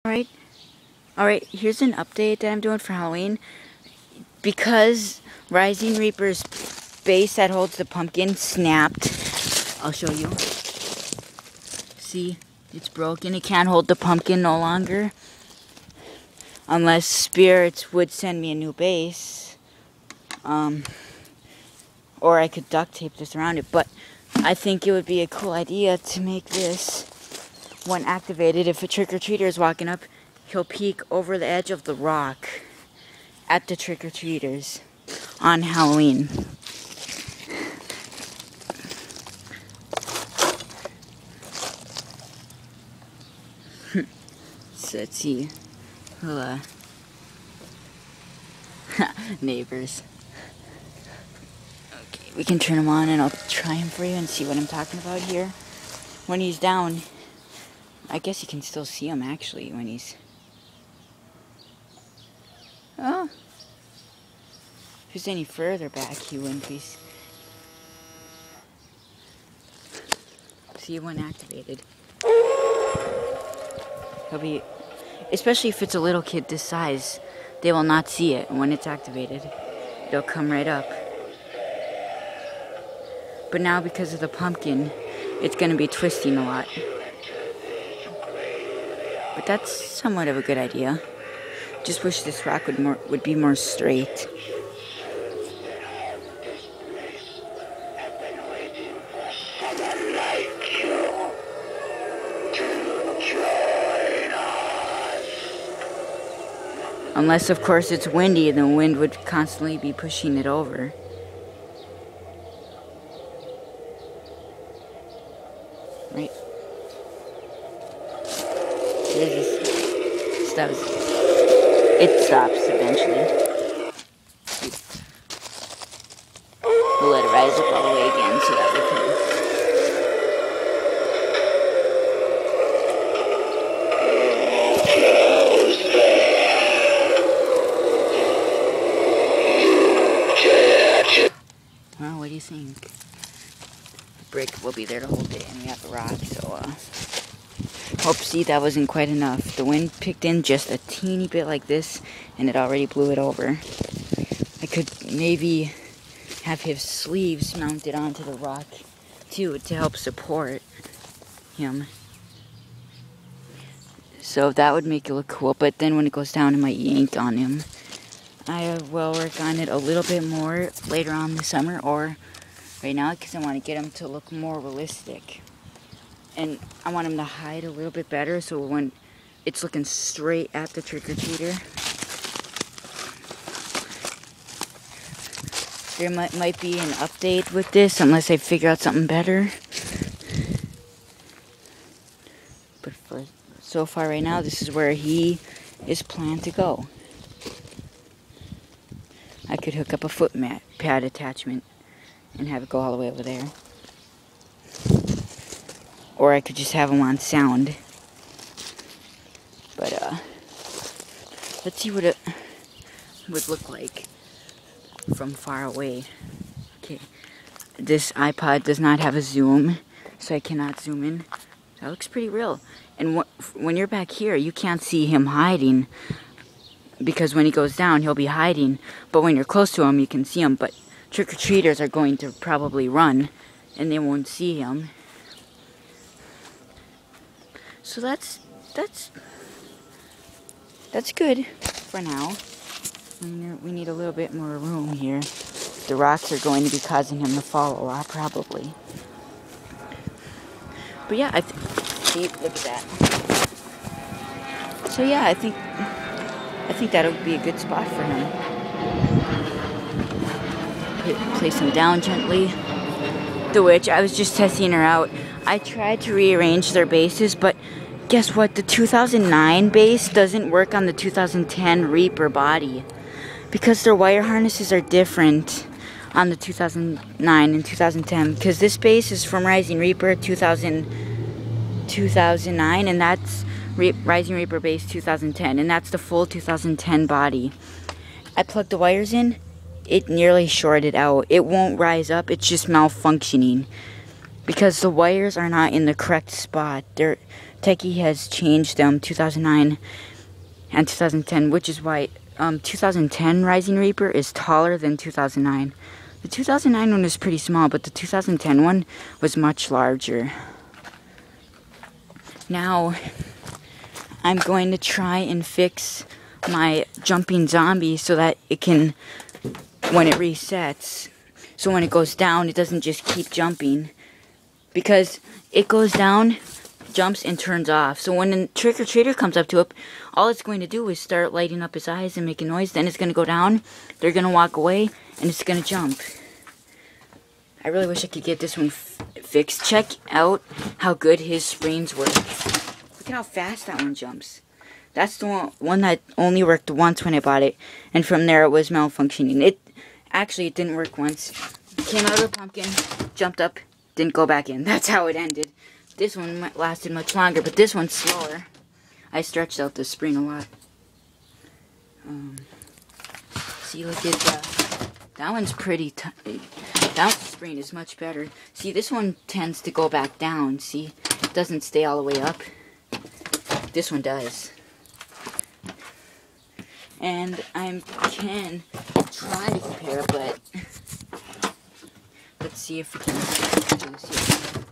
Alright, here's an update that I'm doing for Halloween. Because Rising Reaper's base that holds the pumpkin snapped, I'll show you. See, it's broken. It can't hold the pumpkin no longer. Unless spirits would send me a new base. Or I could duct tape this around it. But I think it would be a cool idea to make this, when activated, if a trick-or-treater is walking up, he'll peek over the edge of the rock at the trick-or-treaters on Halloween. So let's see. We'll, neighbors. Okay, we can turn him on and I'll try him for you and see what I'm talking about here. When he's down, I guess you can still see him actually when he's... Oh. If he's any further back, he wouldn't be. See, when activated. He'll be... Especially if it's a little kid this size, they will not see it. And when it's activated, it'll come right up. But now, because of the pumpkin, it's going to be twisting a lot. But that's somewhat of a good idea. Just wish this rock would be more straight. Unless, of course, it's windy, and the wind would constantly be pushing it over. Right? It stops eventually. We'll let it rise up all the way again so that we can... Well, what do you think? The brick will be there to hold it, and we have the rock, so, Oopsie, that wasn't quite enough. The wind picked in just a teeny bit like this, and it already blew it over. I could maybe have his sleeves mounted onto the rock, too, to help support him. So that would make it look cool, but then when it goes down, it might yank on him. I will work on it a little bit more later on this summer, or right now, because I want to get him to look more realistic. And I want him to hide a little bit better, so when it's looking straight at the trick-or-treater, there might be an update with this, unless I figure out something better. But so far right now, this is where he is planned to go. I could hook up a foot pad attachment and have it go all the way over there. Or I could just have them on sound. But, let's see what it would look like from far away. Okay, this iPod does not have a zoom, so I cannot zoom in. That looks pretty real. And when you're back here, you can't see him hiding, because when he goes down, he'll be hiding. But when you're close to him, you can see him. But trick-or-treaters are going to probably run, and they won't see him. So that's good for now. We need a little bit more room here. The rocks are going to be causing him to fall a lot, probably. But yeah, see, look at that. So yeah, I think that'll be a good spot for him. Place him down gently. The witch, I was just testing her out. I tried to rearrange their bases, but guess what? The 2009 base doesn't work on the 2010 Reaper body. Because their wire harnesses are different on the 2009 and 2010. Because this base is from Rising Reaper 2009, and that's Rising Reaper base 2010. And that's the full 2010 body. I plugged the wires in. It nearly shorted out. It won't rise up. It's just malfunctioning. Because the wires are not in the correct spot. They're Techie has changed 2009 and 2010, which is why 2010 Rising Reaper is taller than 2009. The 2009 one is pretty small, but the 2010 one was much larger. Now, I'm going to try and fix my jumping zombie so that it can, when it resets, so when it goes down, it doesn't just keep jumping. Because it goes down, jumps, and turns off. So when a trick-or-treater comes up to it, all it's going to do is start lighting up his eyes and making noise. Then it's going to go down, they're going to walk away, and it's going to jump. I really wish I could get this one fixed. Check out how good his springs work. Look at how fast that one jumps. That's the one that only worked once when I bought it. And from there it was malfunctioning. Actually, it didn't work once. Came out of the pumpkin, jumped up, didn't go back in. That's how it ended. This one lasted much longer, but this one's slower. I stretched out the spring a lot. See, look at that one's pretty tight. That spring is much better. See, this one tends to go back down. See, it doesn't stay all the way up. This one does. And I can try to compare, but let's see if we can do this here.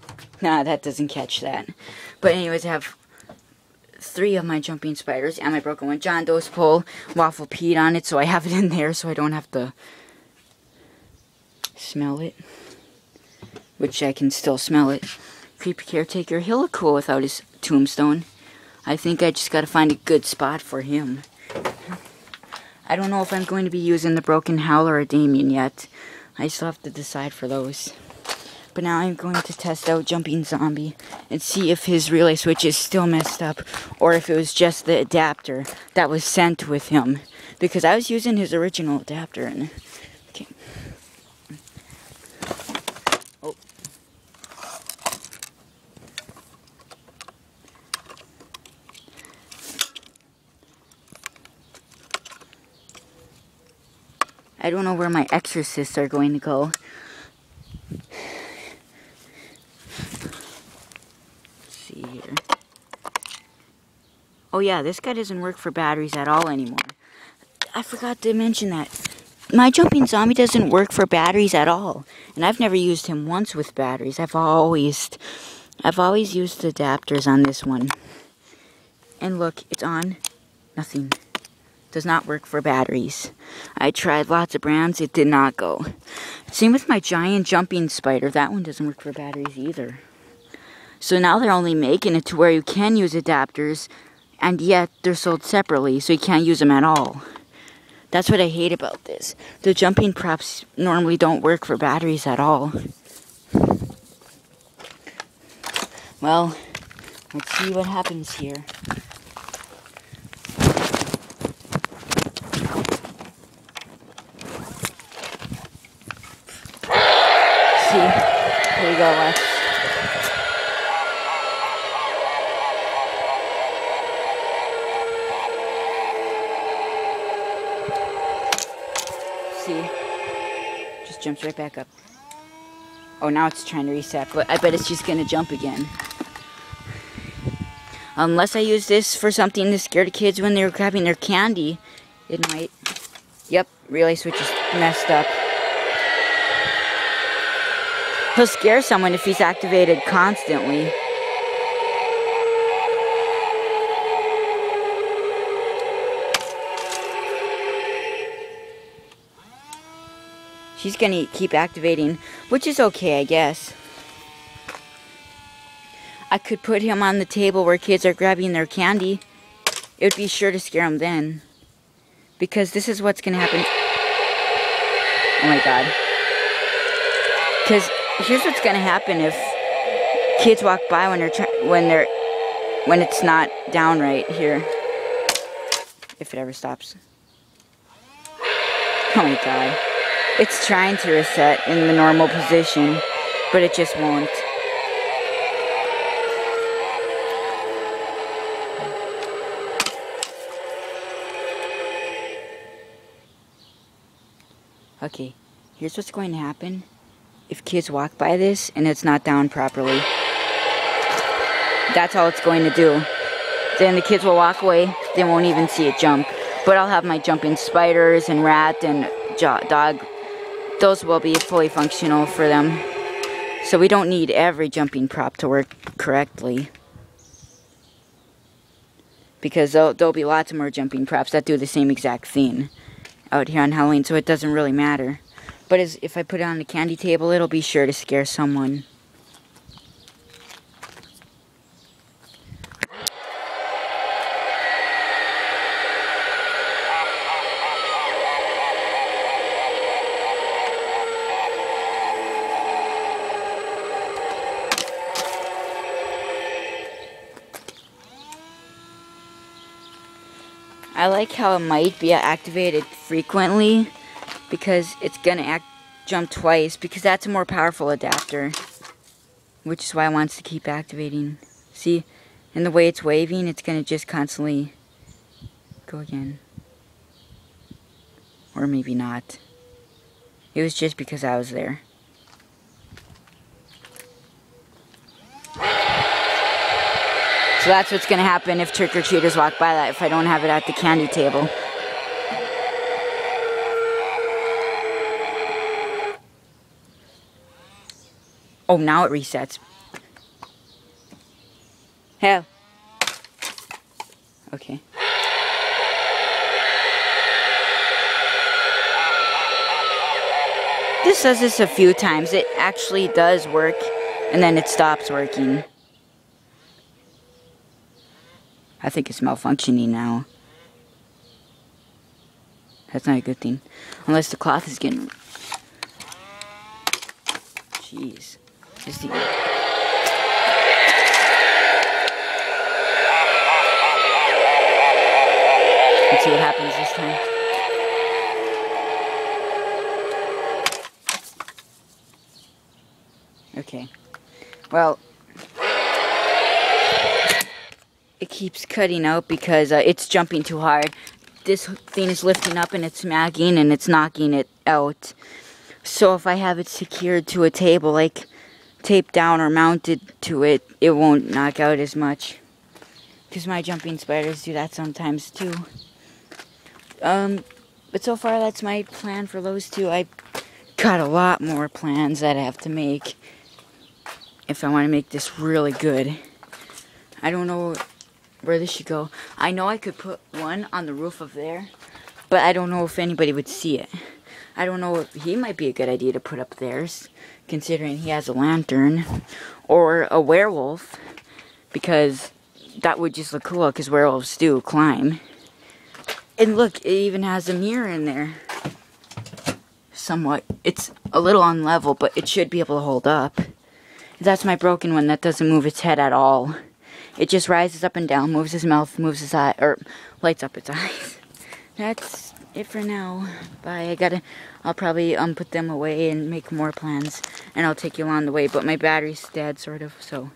Nah, that doesn't catch that. But anyways, I have 3 of my jumping spiders and my broken one. John Doe's pole, Waffle peed on it, so I have it in there so I don't have to smell it. Which I can still smell it. Creepy Caretaker, he'll look cool without his tombstone. I think I just gotta find a good spot for him. I don't know if I'm going to be using the Broken Howler or Damien yet. I still have to decide for those. But now I'm going to test out Jumping Zombie and see if his relay switch is still messed up or if it was just the adapter that was sent with him. Because I was using his original adapter and... Okay. Oh. I don't know where my exorcists are going to go. Here. Oh yeah, this guy doesn't work for batteries at all anymore. I forgot to mention that. My Jumping Zombie doesn't work for batteries at all. And I've never used him once with batteries. I've always used adapters on this one. And look, it's on. Nothing. Does not work for batteries. I tried lots of brands, it did not go. Same with my giant jumping spider. That one doesn't work for batteries either. So now they're only making it to where you can use adapters, and yet they're sold separately, so you can't use them at all. That's what I hate about this. The jumping props normally don't work for batteries at all. Well, let's see what happens here. See, here we go, Lex. See, just jumps right back up. Oh, now it's trying to reset, but I bet it's just gonna jump again. Unless I use this for something to scare the kids when they're grabbing their candy, it might. Yep, relay switch is messed up. He'll scare someone if he's activated constantly. She's gonna keep activating, which is okay, I guess. I could put him on the table where kids are grabbing their candy. It would be sure to scare them then. Because this is what's gonna happen. Oh my god. Because here's what's gonna happen if kids walk by when it's not down right here. If it ever stops. Oh my god. It's trying to reset in the normal position, but it just won't. Okay, here's what's going to happen if kids walk by this and it's not down properly. that's all it's going to do. Then the kids will walk away, they won't even see it jump. But I'll have my jumping spiders and rat and dog. Those will be fully functional for them. So we don't need every jumping prop to work correctly. Because there'll be lots more jumping props that do the same exact thing out here on Halloween, so it doesn't really matter. But if I put it on the candy table, it'll be sure to scare someone. I like how it might be activated frequently because it's gonna jump twice because that's a more powerful adapter, which is why I want to keep activating. See, and the way it's waving, it's gonna just constantly go again, or maybe not. It was just because I was there. So that's what's going to happen if trick-or-treaters walk by that if I don't have it at the candy table. Oh, now it resets. Hell. Okay. This does this a few times. It actually does work, and then it stops working. I think it's malfunctioning now. That's not a good thing. Unless the cloth is getting... Jeez. Let's see. Let's see what happens this time. Okay. Well... It keeps cutting out because it's jumping too hard. This thing is lifting up and it's smacking and it's knocking it out. So if I have it secured to a table, like taped down or mounted to it, it won't knock out as much. Because my jumping spiders do that sometimes too. But so far that's my plan for those two. I got a lot more plans that I have to make if I want to make this really good. I don't know where this should go. I know I could put one on the roof of there, but I don't know if anybody would see it. I don't know if he might be a good idea to put up theirs, considering he has a lantern, or a werewolf, because that would just look cool, because werewolves do climb. And look, it even has a mirror in there. Somewhat. It's a little unlevel, but it should be able to hold up. That's my broken one that doesn't move its head at all. It just rises up and down, moves his mouth, moves his eye, or lights up its eyes. That's it for now. Bye. I'll probably put them away and make more plans, and I'll take you along the way, but my battery's dead, sort of, so.